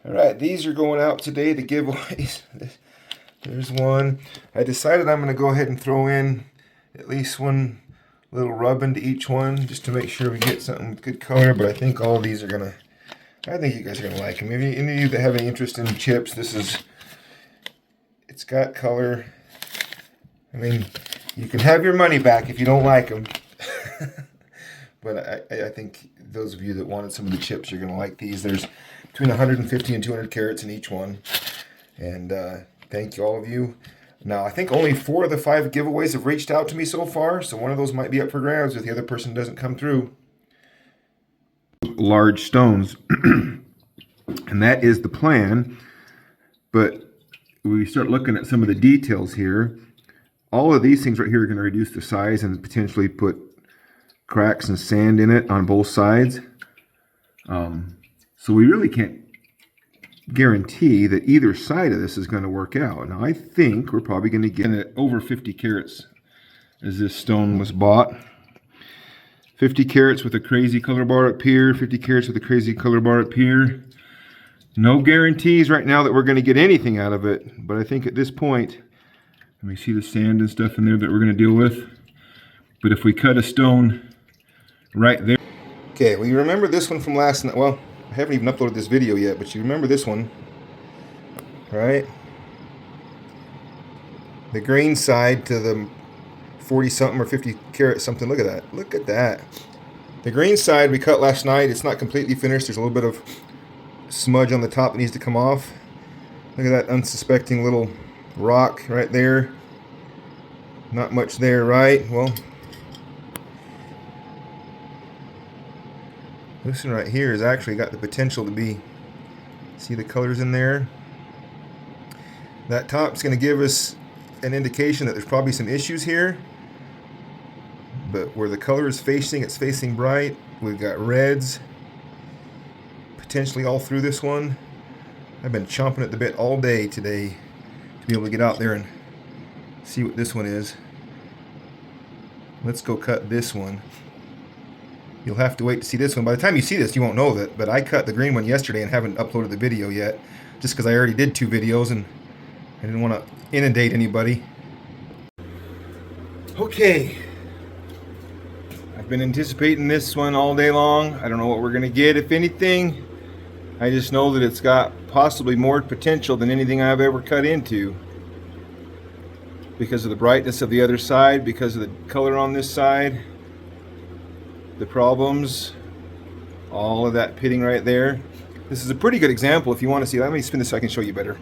All right, these are going out today, the giveaways. There's one. I decided I'm going to go ahead and throw in at least one little rub into each one just to make sure we get something with good color, but I think all of these are going to, I think you guys are going to like them. Maybe any of you that have any interest in chips, it's got color. I mean, you can have your money back if you don't like them. But I think those of you that wanted some of the chips, you're going to like these. There's between 150 and 200 carats in each one. And thank you, all of you. Now, I think only 4 of the 5 giveaways have reached out to me so far, so one of those might be up for grabs if the other person doesn't come through. Large stones. And that is the plan. But we start looking at some of the details here. All of these things right here are going to reduce the size and potentially put cracks and sand in it on both sides. So we really can't guarantee that either side of this is going to work out. Now I think we're probably going to get it over 50 carats as this stone was bought. 50 carats with a crazy color bar up here, 50 carats with a crazy color bar up here. No guarantees right now that we're going to get anything out of it, but I think at this point, let me see the sand and stuff in there that we're going to deal with. But if we cut a stone right there. Okay, well, you remember this one from last night. Well, I haven't even uploaded this video yet, but you remember this one, right? The green side to the 40 something or 50 carat something. Look at that. Look at that. The green side we cut last night. It's not completely finished. There's a little bit of smudge on the top that needs to come off. Look at that unsuspecting little rock right there. Not much there, right? Well, this one right here has actually got the potential to be, see the colors in there? That top's going to give us an indication that there's probably some issues here. But where the color is facing, it's facing bright. We've got reds potentially all through this one. I've been chomping at the bit all day today to be able to get out there and see what this one is. Let's go cut this one. You'll have to wait to see this one. By the time you see this, you won't know that, but I cut the green one yesterday and haven't uploaded the video yet, just because I already did 2 videos and I didn't want to inundate anybody. Okay. I've been anticipating this one all day long. I don't know what we're going to get, if anything. I just know that it's got possibly more potential than anything I've ever cut into. Because of the brightness of the other side, because of the color on this side. The problems, all of that pitting right there. This is a pretty good example if you want to see. Let me spin this so I can show you better.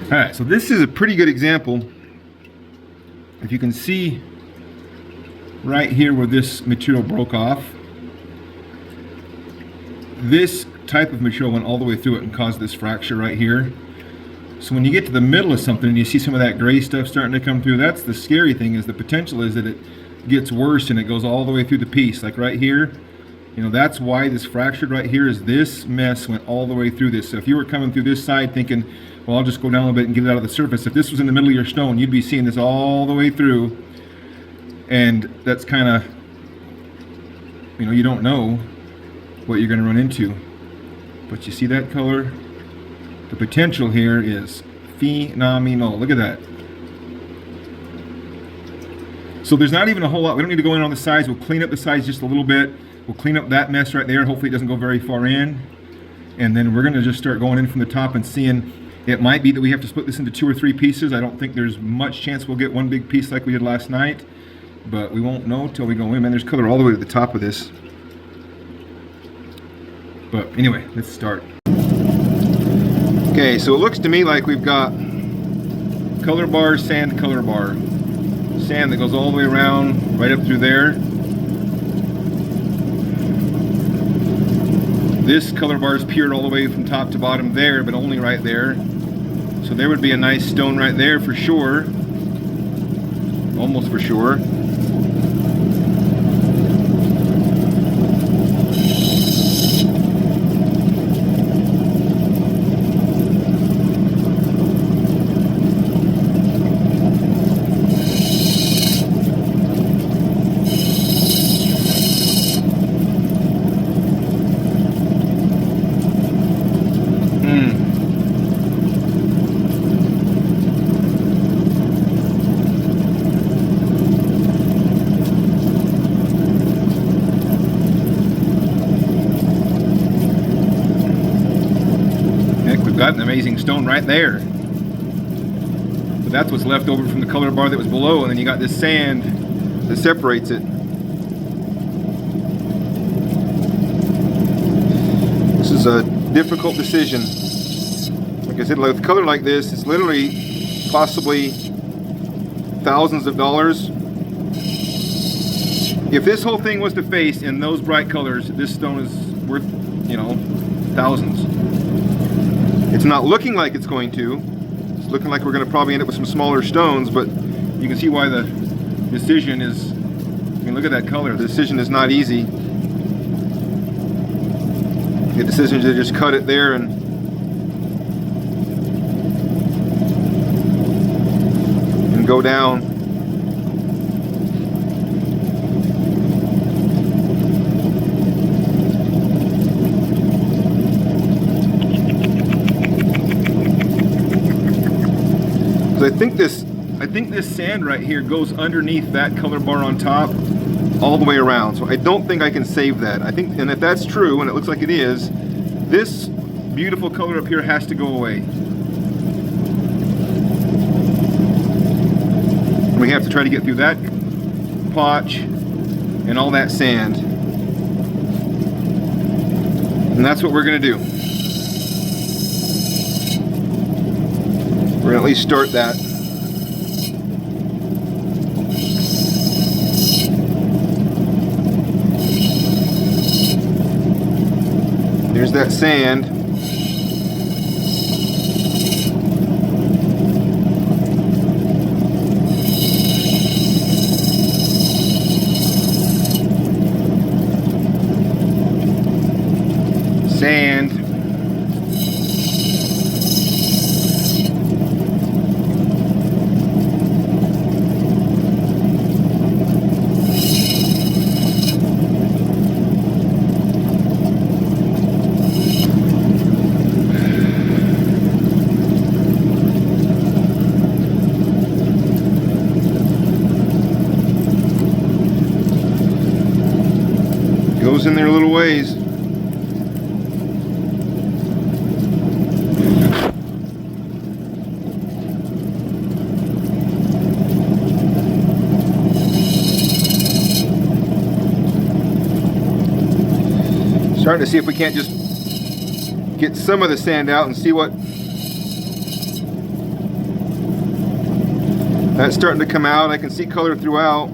Alright, so this is a pretty good example. If you can see right here where this material broke off, this type of material went all the way through it and caused this fracture right here. So when you get to the middle of something and you see some of that gray stuff starting to come through, that's the scary thing, is the potential is that it gets worse and it goes all the way through the piece. Like right here, you know, that's why this fractured right here, is this mess went all the way through this. So if you were coming through this side thinking, well, I'll just go down a little bit and get it out of the surface, if this was in the middle of your stone, you'd be seeing this all the way through. And that's kind of, you know, you don't know what you're going to run into. But you see that color? The potential here is phenomenal. Look at that. So there's not even a whole lot. We don't need to go in on the sides. We'll clean up the sides just a little bit. We'll clean up that mess right there. Hopefully it doesn't go very far in. And then we're going to just start going in from the top and seeing. It might be that we have to split this into 2 or 3 pieces. I don't think there's much chance we'll get one big piece like we did last night. But we won't know till we go in. Man, there's color all the way to the top of this. But anyway, let's start. Okay, so it looks to me like we've got color bar, sand, color bar. Sand that goes all the way around, right up through there. This color bar is peered all the way from top to bottom there, but only right there. So there would be a nice stone right there for sure. Almost for sure. got an amazing stone right there. But that's what's left over from the color bar that was below, and then you got this sand that separates it. This is a difficult decision. Like I said, with color like this, it's literally possibly thousands of dollars. If this whole thing was to face in those bright colors, this stone is worth, you know, thousands. It's not looking like it's going to. It's looking like we're going to probably end up with some smaller stones, but you can see why the decision is, I mean, look at that color. The decision is not easy. The decision to just cut it there and go down. So I think this sand right here goes underneath that color bar on top all the way around. So I don't think I can save that. I think, and if that's true, and it looks like it is, this beautiful color up here has to go away. We have to try to get through that potch and all that sand. And that's what we're going to do. We're going to at least start that. There's that sand. Sand. Goes in there a little ways. Starting to see if we can't just get some of the sand out and see what. That's starting to come out. I can see color throughout.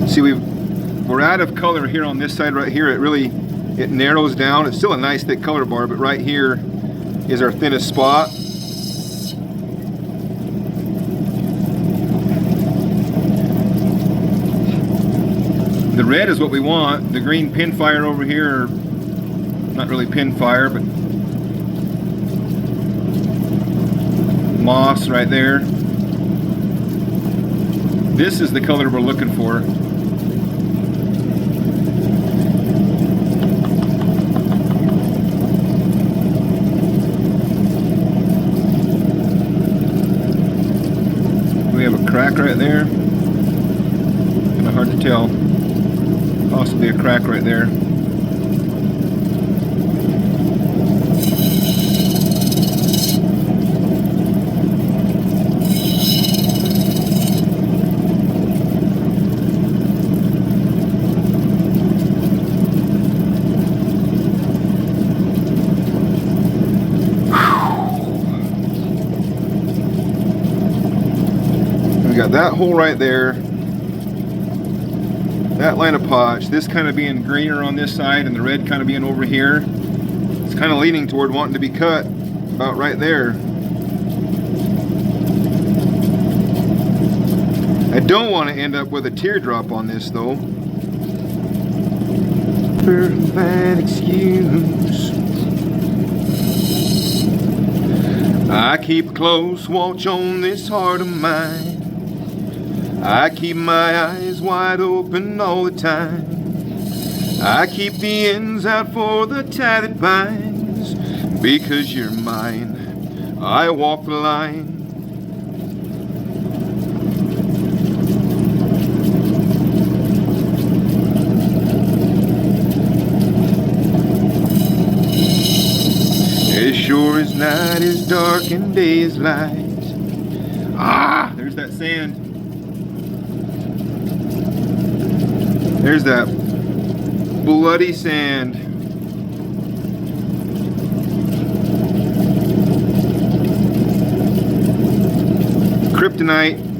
See, we're out of color here on this side right here. It narrows down. It's still a nice thick color bar, but right here is our thinnest spot. The red is what we want. The green pinfire over here, not really pinfire, but moss right there. This is the color we're looking for. We have a crack right there. Kind of hard to tell. Possibly a crack right there. We got that hole right there. That line of potch, this kind of being greener on this side and the red kind of being over here. It's kind of leaning toward wanting to be cut about right there. I don't want to end up with a teardrop on this though. For that excuse, I keep a close watch on this heart of mine. I keep my eyes wide open all the time. I keep the ends out for the tie that binds. Because you're mine, I walk the line. night is dark and day is light. Ah, there's that sand. There's that bloody sand. Kryptonite.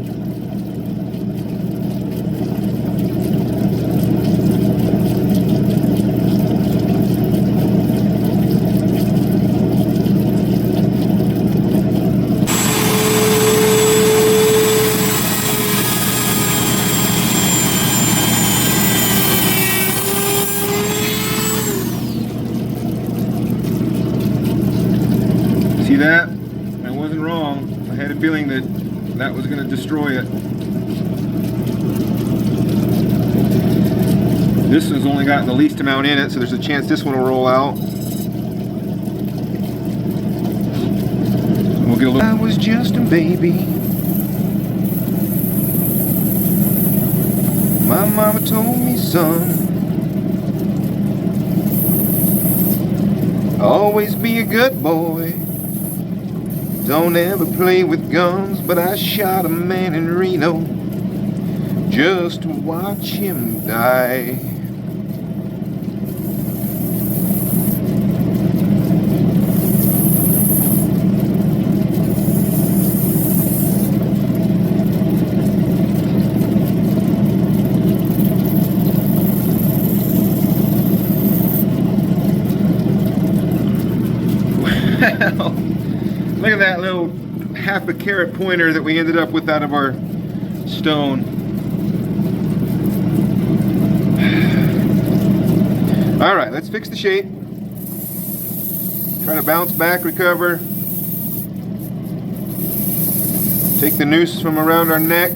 See that? I wasn't wrong. I had a feeling that that was going to destroy it. This one's only got the least amount in it, so there's a chance this one will roll out. We'll get a little. I was just a baby. My mama told me, son, always be a good boy. Don't ever play with guns, but I shot a man in Reno just to watch him die. Well, look at that little half a carat pointer that we ended up with out of our stone. All right, let's fix the shape. Try to bounce back, recover. Take the noose from around our neck.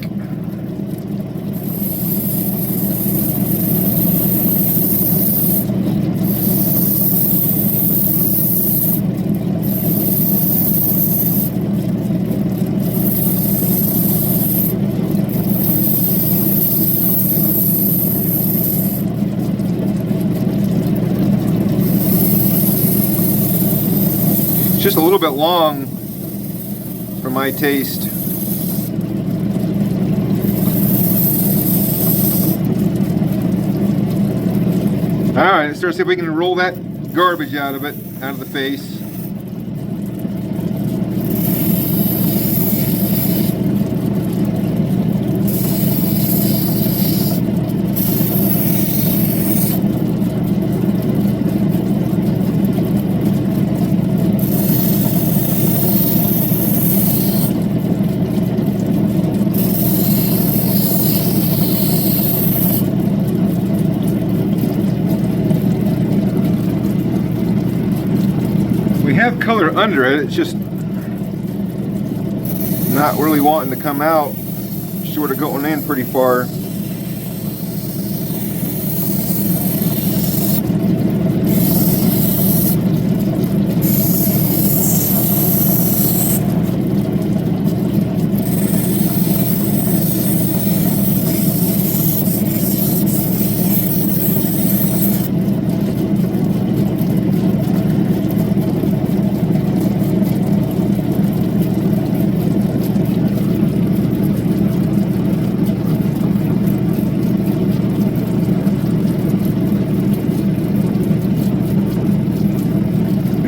Just a little bit long for my taste. Alright, let's start to see if we can roll that garbage out of it, out of the face. We have color under it, it's just not really wanting to come out, sort of going in pretty far.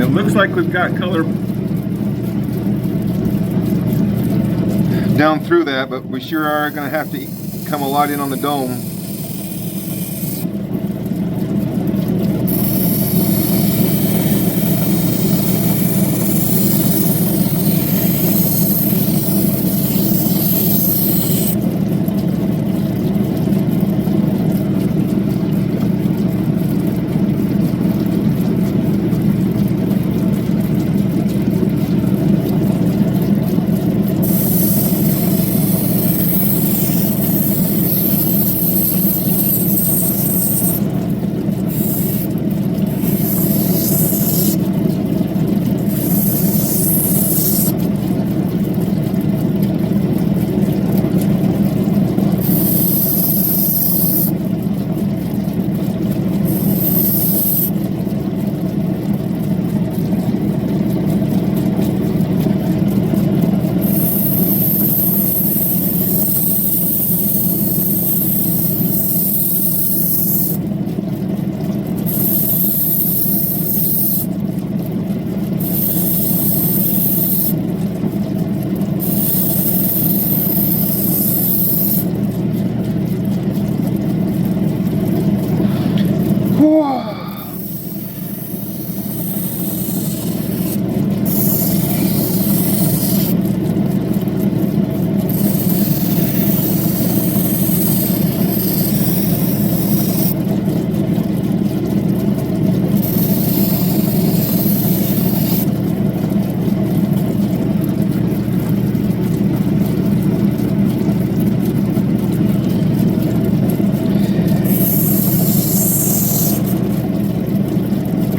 It looks like we've got color down through that, but we sure are going to have to come a lot in on the dome.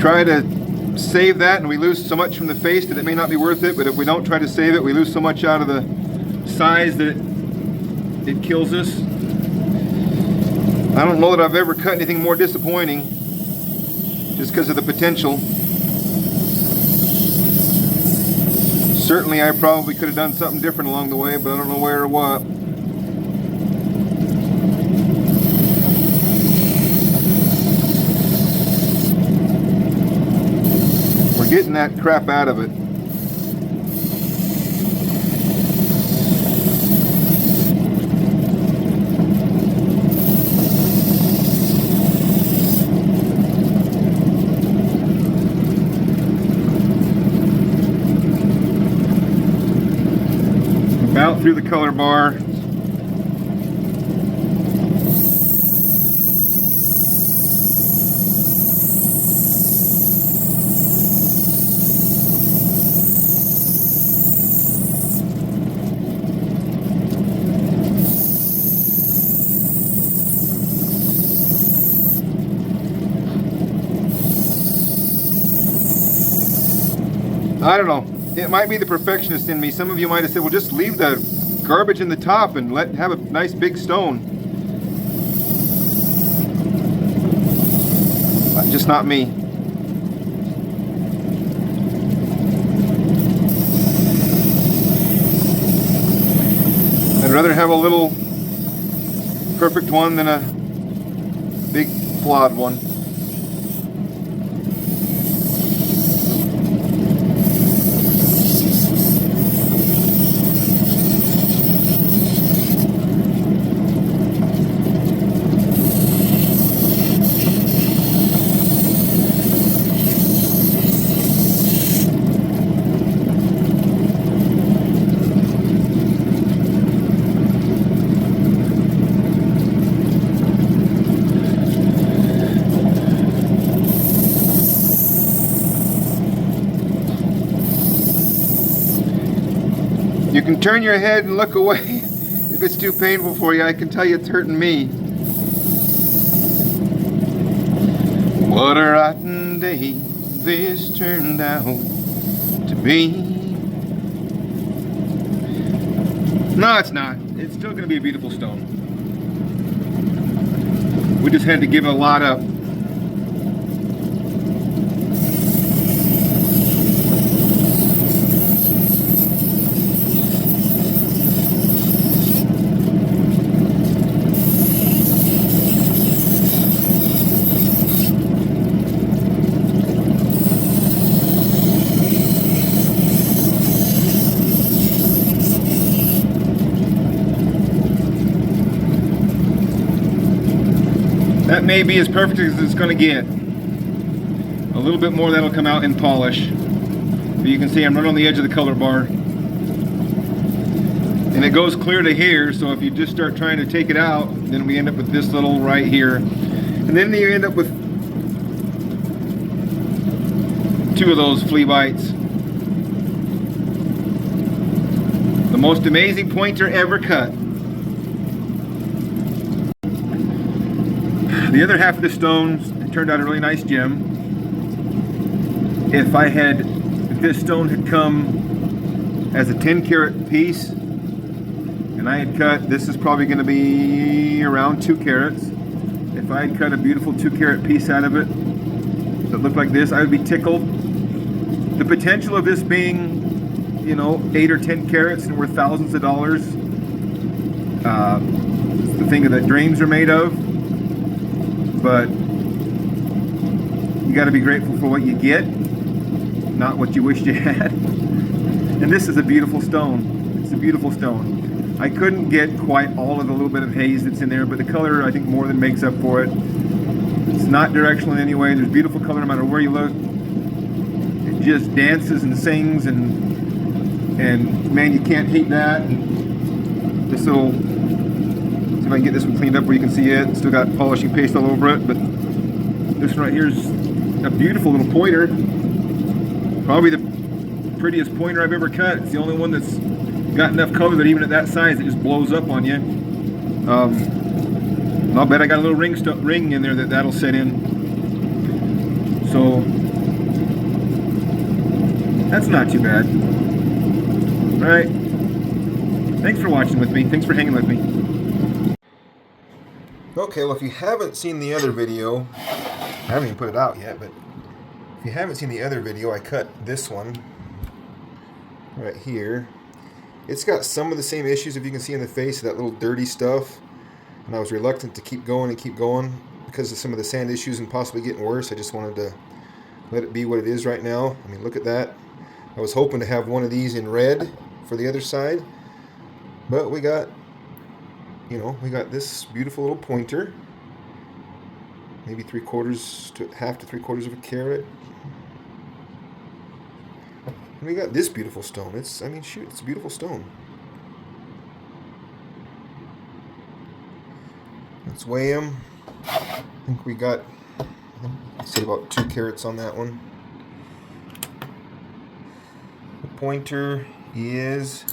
try to save that and we lose so much from the face that it may not be worth it, but if we don't try to save it, we lose so much out of the size that it kills us. I don't know that I've ever cut anything more disappointing just because of the potential. Certainly I probably could have done something different along the way, but I don't know where or what. We're getting that crap out of it. Out through the color bar. I don't know. It might be the perfectionist in me. Some of you might have said, well, just leave the garbage in the top and have a nice big stone. Just not me. I'd rather have a little perfect one than a big flawed one. You can turn your head and look away if it's too painful for you. I can tell you it's hurting me. What a rotten day this turned out to be. No, it's not. It's still going to be a beautiful stone. We just had to give a lot up. That may be as perfect as it's going to get. A little bit more that'll come out in polish. But you can see I'm right on the edge of the color bar. And it goes clear to here, so if you just start trying to take it out, then we end up with this little right here. And then you end up with two of those flea bites. The most amazing pointer ever cut. The other half of the stones turned out a really nice gem. If this stone had come as a 10-carat piece, and I had cut, this is probably going to be around 2 carats. If I had cut a beautiful 2-carat piece out of it that looked like this, I would be tickled. The potential of this being, 8 or 10 carats and worth thousands of dollars. It's the thing that dreams are made of. But you got to be grateful for what you get, not what you wished you had. And this is a beautiful stone. It's a beautiful stone. I couldn't get quite all of the little bit of haze that's in there, but the color I think more than makes up for it. It's not directional in any way. There's beautiful color no matter where you look. It just dances and sings, and man, you can't hate that. And this little, see if I can get this one cleaned up where you can see it. Still got polishing paste all over it, but this one right here is a beautiful little pointer. Probably the prettiest pointer I've ever cut. It's the only one that's got enough color that even at that size it just blows up on you. I'll bet I got a little ring in there that'll set in. So That's not too bad. All right. Thanks for watching with me. Thanks for hanging with me. Okay, well, if you haven't seen the other video, I haven't even put it out yet, but if you haven't seen the other video, I cut this one right here. It's got some of the same issues, if you can see in the face, that little dirty stuff. And I was reluctant to keep going because of some of the sand issues and possibly getting worse. I just wanted to let it be what it is right now. I mean, look at that. I was hoping to have one of these in red for the other side, but we got, we got this beautiful little pointer, maybe half to 3/4 of a carat. And we got this beautiful stone. It's a beautiful stone. Let's weigh them. I think we got, I said about 2 carats on that one. The pointer is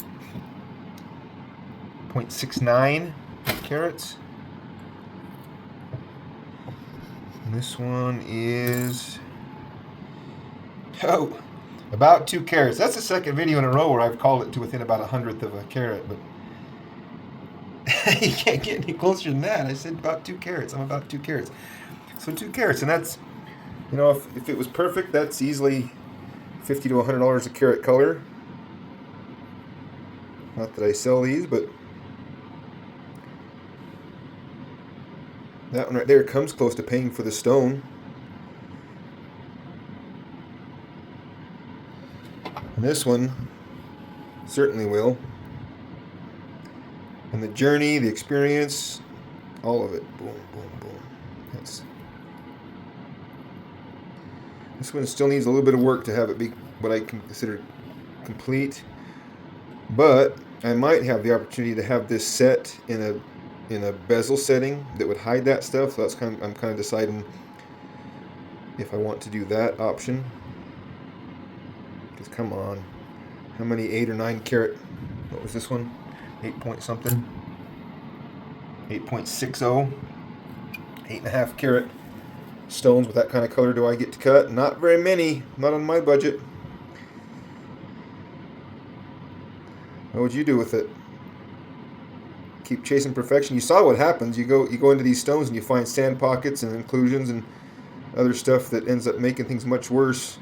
0.69 carats. And this one is, about 2 carats. That's the second video in a row where I've called it to within about 1/100th of a carat, but you can't get any closer than that. I said about 2 carats. I'm about 2 carats. So 2 carats, and that's, if it was perfect, that's easily $50 to $100 a carat color. Not that I sell these, but that one right there comes close to paying for the stone. And this one certainly will. And the journey, the experience, all of it. Boom, boom, boom. This one still needs a little bit of work to have it be what I can consider complete. But I might have the opportunity to have this set in a bezel setting that would hide that stuff. So I'm kind of deciding if I want to do that option. Because come on, how many 8 or 9 carat? What was this one? 8 point something. 8.60. 8.5 carat stones with that kind of color do I get to cut? Not very many. Not on my budget. What would you do with it? Keep chasing perfection. You saw what happens. You go into these stones and you find sand pockets and inclusions and other stuff that ends up making things much worse.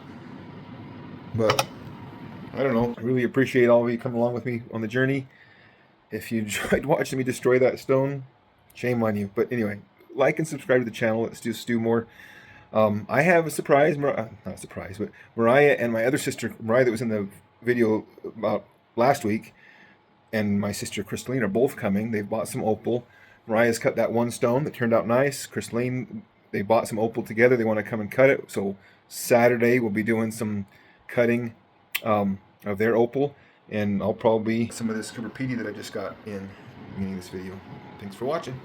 But I don't know. I really appreciate all of you coming along with me on the journey. If you enjoyed watching me destroy that stone, shame on you. But anyway, like and subscribe to the channel. Let's just do more. I have a surprise, not a surprise, but Mariah and my other sister, Mariah that was in the video about last week, and my sister Crystalline are both coming. They've bought some opal. Mariah's cut that one stone that turned out nice. Crystalline, they bought some opal together. They want to come and cut it. So Saturday we'll be doing some cutting of their opal, and I'll probably some of this repeating that I just got in the beginning of this video. Thanks for watching.